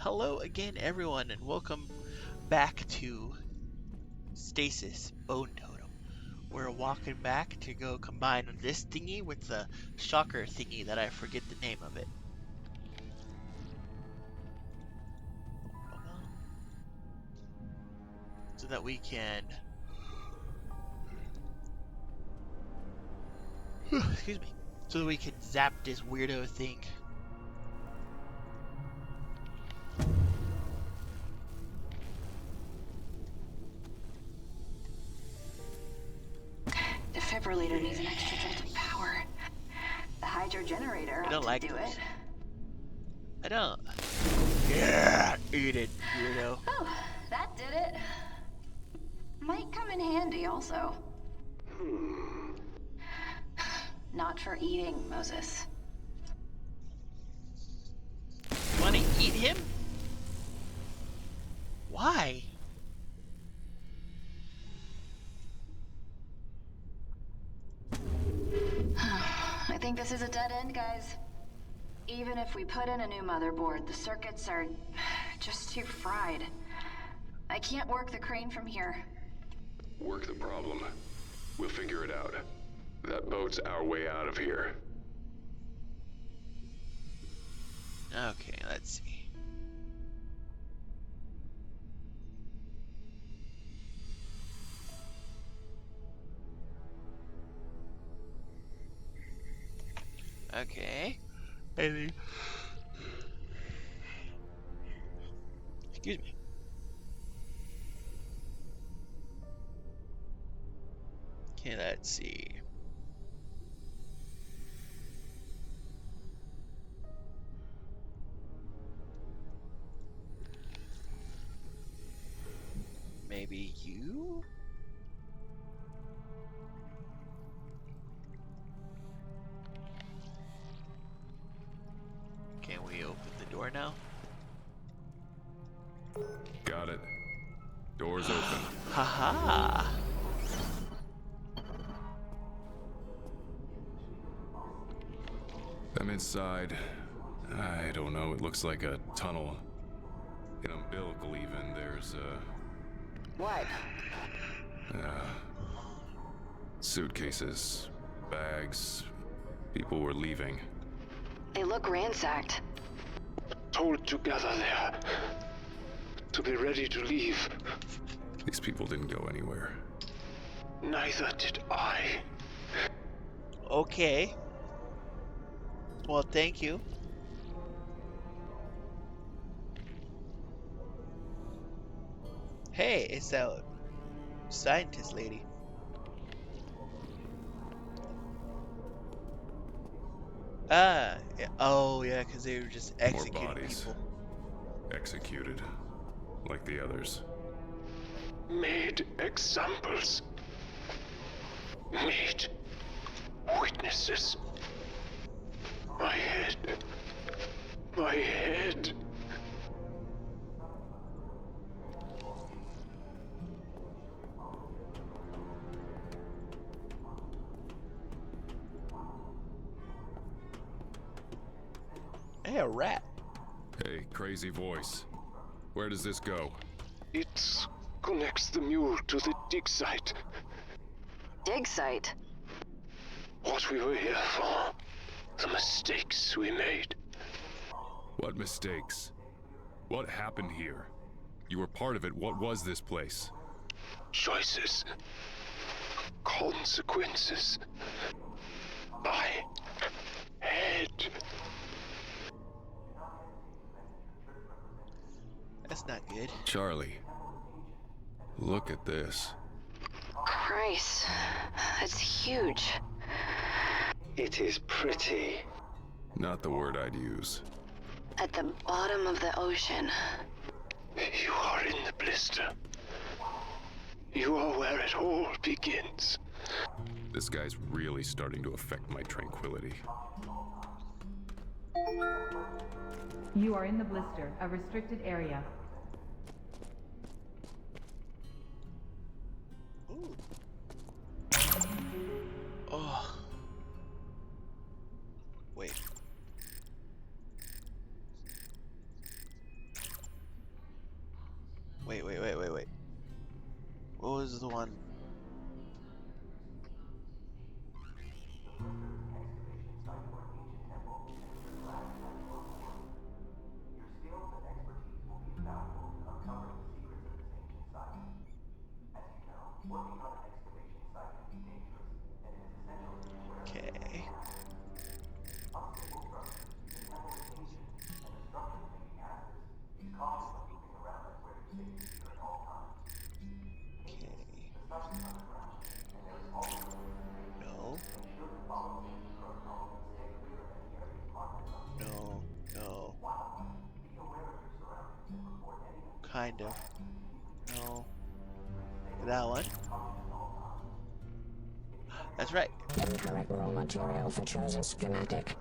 Hello again, everyone, and welcome back to Stasis Bone Totem. We're walking back to go combine this thingy with the shocker thingy that I forget the name of it. So that we can... excuse me. So that we can zap this weirdo thing. Defibrillator needs an extra jolt of power. The hydro generator ought to do it. I don't. Yeah, eat it, weirdo. Oh, that did it. Might come in handy also. Not for eating, Moses. You want to eat him? Why? I think this is a dead end, guys. Even if we put in a new motherboard, the circuits are just too fried. I can't work the crane from here. Work the problem. We'll figure it out. That boat's our way out of here. Okay, let's see. Okay. Maybe. Excuse me. Okay, let's see. Maybe you? Can we open the door now? Got it. Doors open. Haha! I'm inside. I don't know, it looks like a tunnel. An umbilical even. There's What? suitcases, bags. People were leaving. They look ransacked. Told to gather there. To be ready to leave. These people didn't go anywhere. Neither did I. Okay. Well, thank you. Hey, it's that scientist lady. Ah, yeah. Oh yeah, because they were just executing bodies. people. Executed. Like the others. Made examples. Made witnesses. My head. My head. Hey, a rat. Hey, crazy voice. Where does this go? It connects the mule to the dig site. Dig site? What we were here for. The mistakes we made. What mistakes? What happened here? You were part of it. What was this place? Choices. Consequences. My head. That's not good. Charlie. Look at this. Christ, that's huge. It is pretty. Not the word I'd use. At the bottom of the ocean. You are in the blister. You are where it all begins. This guy's really starting to affect my tranquility. You are in the blister, a restricted area. Ooh. Oh. Wait. the one. Okay. No. No. No. Kind of. No. That one. That's right. Incorrect raw material for chosen schematic.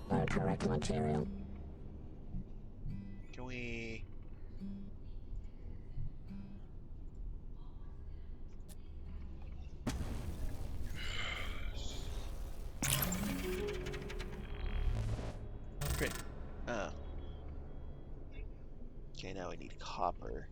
The correct material. Can we... Print. Oh. Okay, now we need copper.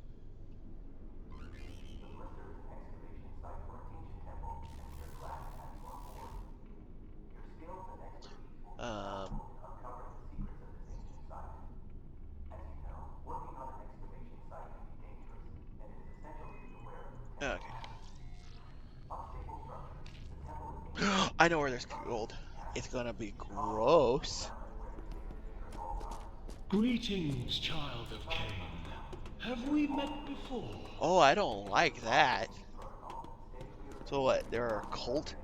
Okay. I know where there's gold. It's gonna be gross. Greetings, child of Cain. Have we met before? Oh, I don't like that. So what? They're a cult?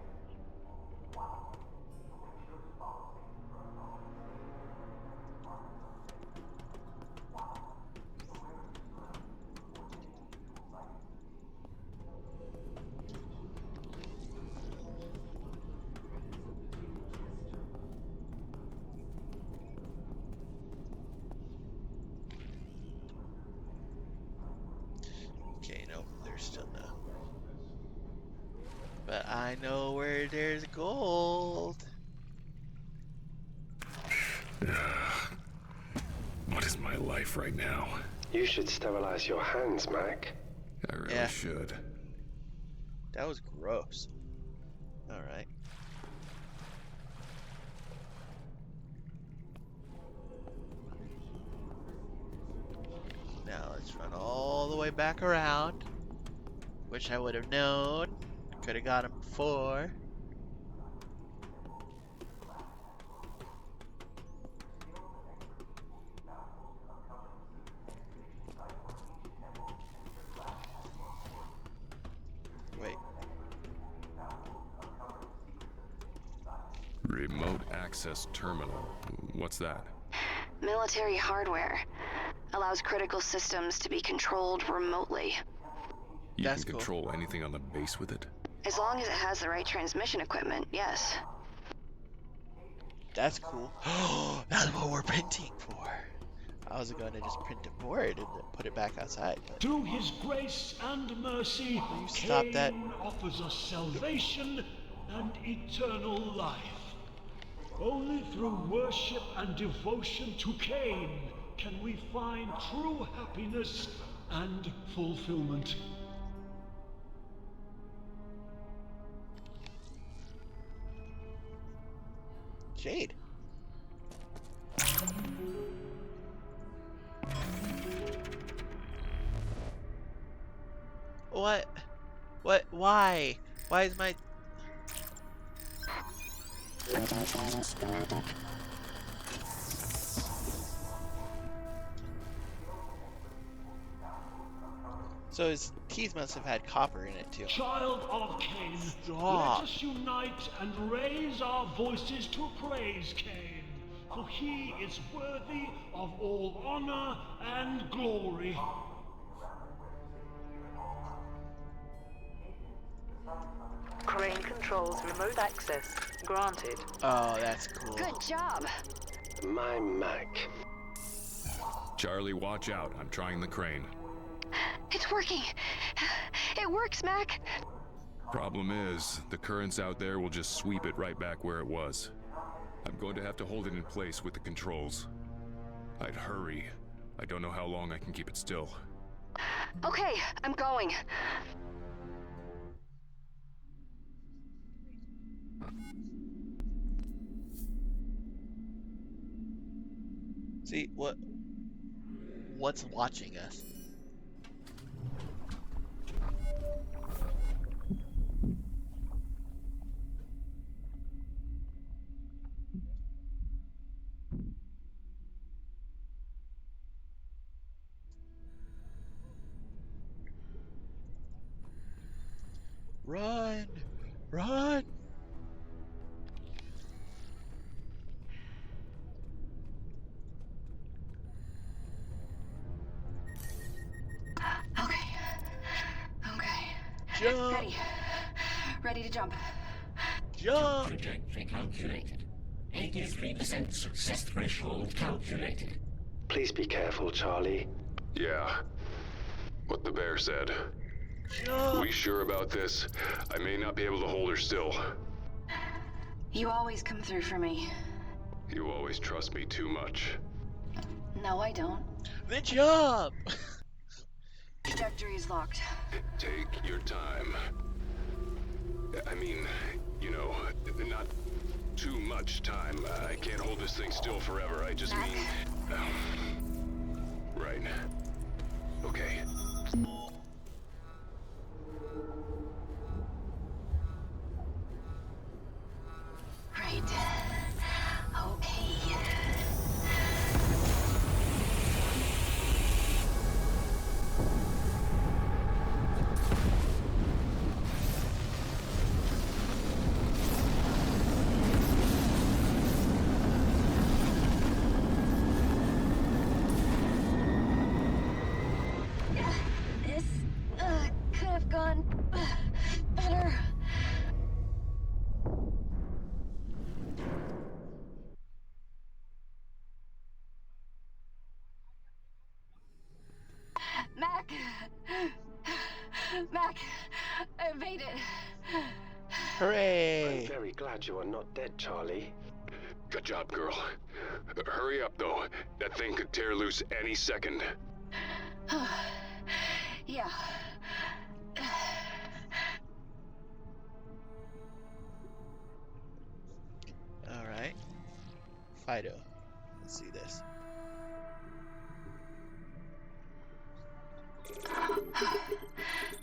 Okay, no, there's still no. But I know where there's gold. What is my life right now? You should sterilize your hands, Mac. I really Yeah. should. That was gross. Alright. Now let's run all the way back around. Which I would have known. Could have got him before. Wait. Remote access terminal. What's that? Military hardware. Allows critical systems to be controlled remotely. You That's can cool. control anything on the base with it? As long as it has the right transmission equipment, yes. That's cool. That's what we're printing for. I was going to just print a board and then put it back outside. But Through his grace and mercy, you stop Cain that? offers us salvation and eternal life. Only through worship and devotion to Cain can we find true happiness and fulfillment. Jade. What? What? Why? Why is my... So his teeth must have had copper in it too. Child of Cain, Stop. let us unite and raise our voices to praise Cain, for he is worthy of all honor and glory. Crane controls remote access granted. Oh, that's cool. Good job. My Mac. Charlie, watch out. I'm trying the crane. It's working. It works, Mac. Problem is, the currents out there will just sweep it right back where it was. I'm going to have to hold it in place with the controls. I'd hurry. I don't know how long I can keep it still. Okay, I'm going. See, what's watching us? Run! Run! Okay. Okay. Jump! Ready. Ready to jump. Jump! Trajectory calculated. 83% success threshold calculated. Please be careful, Charlie. Yeah. What the bear said. Jump! We sure about this? I may not be able to hold her still. You always come through for me. You always trust me too much. No, I don't. Then jump! Trajectory is locked. Take your time. I mean, you know, not too much time. I can't hold this thing still forever. I just mean... right. Okay. Right. Okay. This could have gone better. Mac! Mac! I made it. Hooray! I'm very glad you are not dead, Charlie. Good job, girl. Hurry up, though. That thing could tear loose any second. Yeah. Alright. Fido. Let's see this.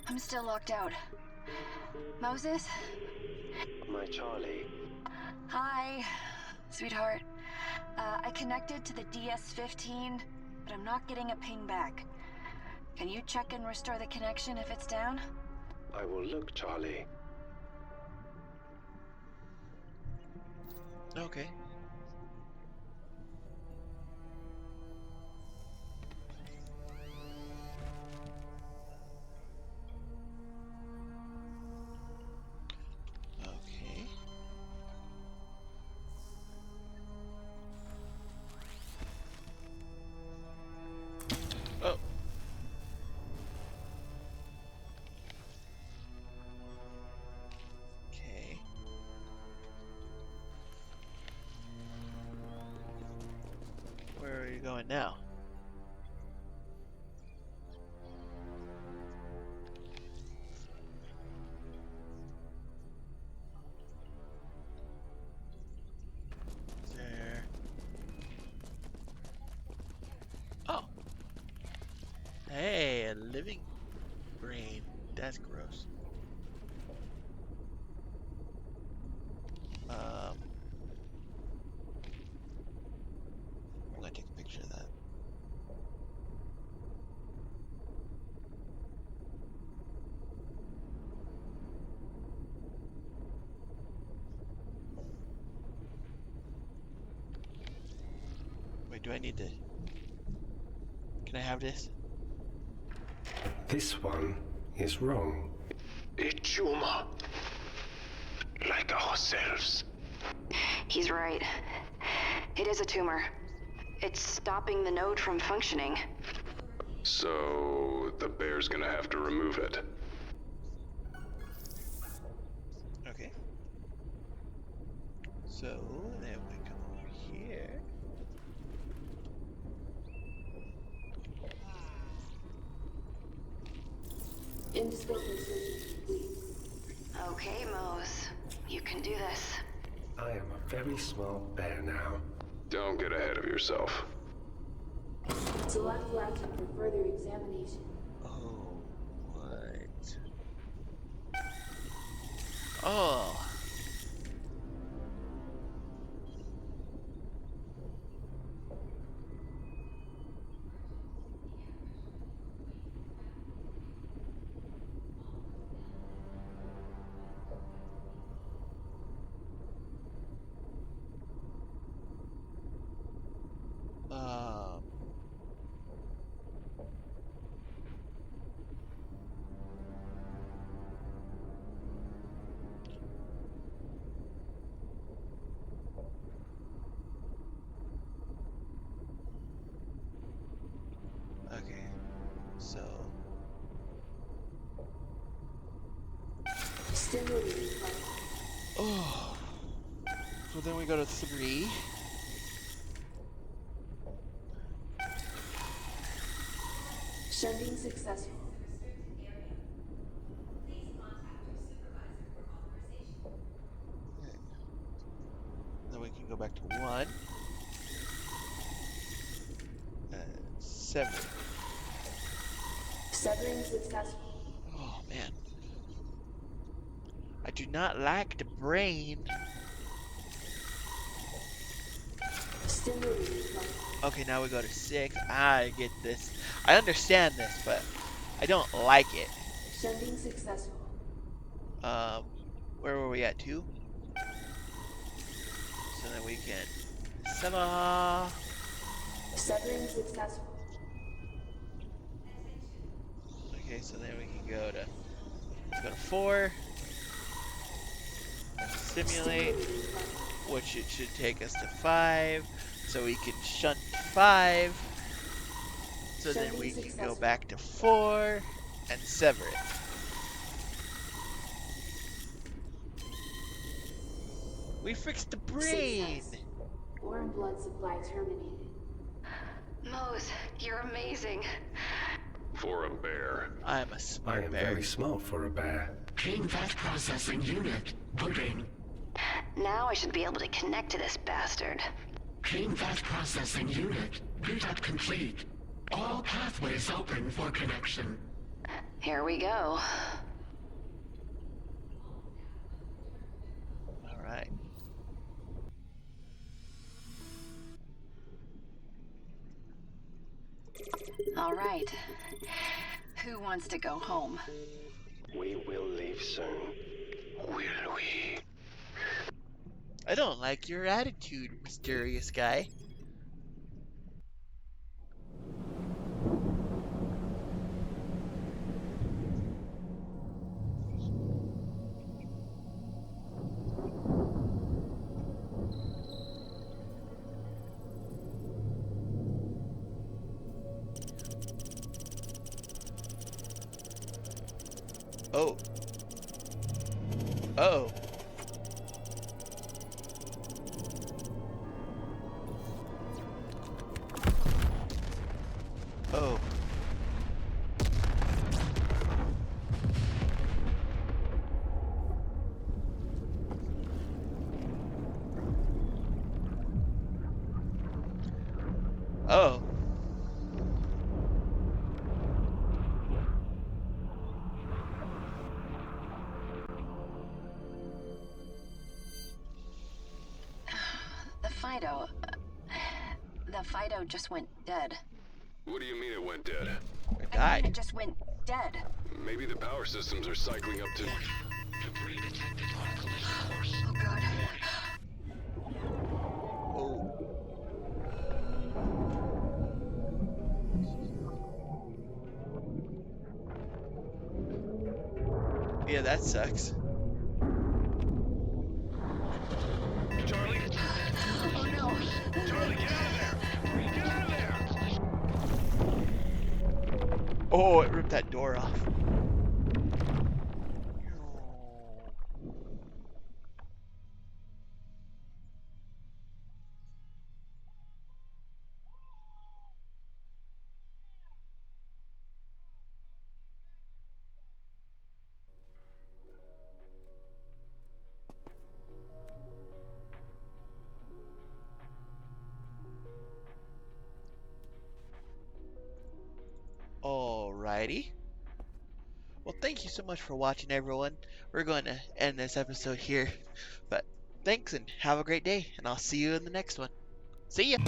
I'm still locked out. Moses? My Charlie. Hi, sweetheart. I connected to the DS-15, but I'm not getting a ping back. Can you check and restore the connection if it's down? I will look, Charlie. Okay. Okay. Oh. Okay. Where are you going now? There. Oh. Hey, a living brain. That's gross. I'm gonna take a picture of that. Wait, do I need to... Can I have this? This one is wrong. A tumor. Like ourselves. He's right. It is a tumor. It's stopping the node from functioning. So, the bear's gonna have to remove it. Okay. So, then we come over here. Okay, Mose. You can do this. I am a very small bear now. Don't get ahead of yourself. Select Latin for further examination. Oh, what? Oh. Um. Okay, so Stimulating light. oh, so then we go to 3. Shunting successful. Then we can go back to 1 and 7. Severing successful. Oh man, I do not like the brain. Stimulating light. Okay, now we go to 6. I get this. I understand this, but I don't like it. Shunting successful. Where were we at? 2? So then we can 7. Severing successful. Okay, so then we can go to, let's go to 4. Simulate, Stimulating light. which it should take us to 5. So we can shunt 5. So then we can go back to 4 and sever it. We fixed the brain! Success. Warm blood supply terminated. Mose, you're amazing. For a bear. I'm a I smart am bear. very small for a bear. Clean fat processing unit. Booting. Now I should be able to connect to this bastard. Clean fat processing unit. Boot up complete. All pathways open for connection. Here we go. Alright. All right. Who wants to go home? We will leave soon. Will we? I don't like your attitude, mysterious guy. Oh. Uh-oh. Oh. Oh. The Fido just went dead. What do you mean it went dead? I I mean, died. it just went dead. Maybe the power systems are cycling up to... Oh god. Oh. Yeah, that sucks. Charlie? Oh no. Charlie, get out of there! Get out of there! Oh, it ripped that door off. Alrighty. Well, thank you so much for watching, everyone. We're going to end this episode here. But thanks and have a great day, and I'll see you in the next one. See ya!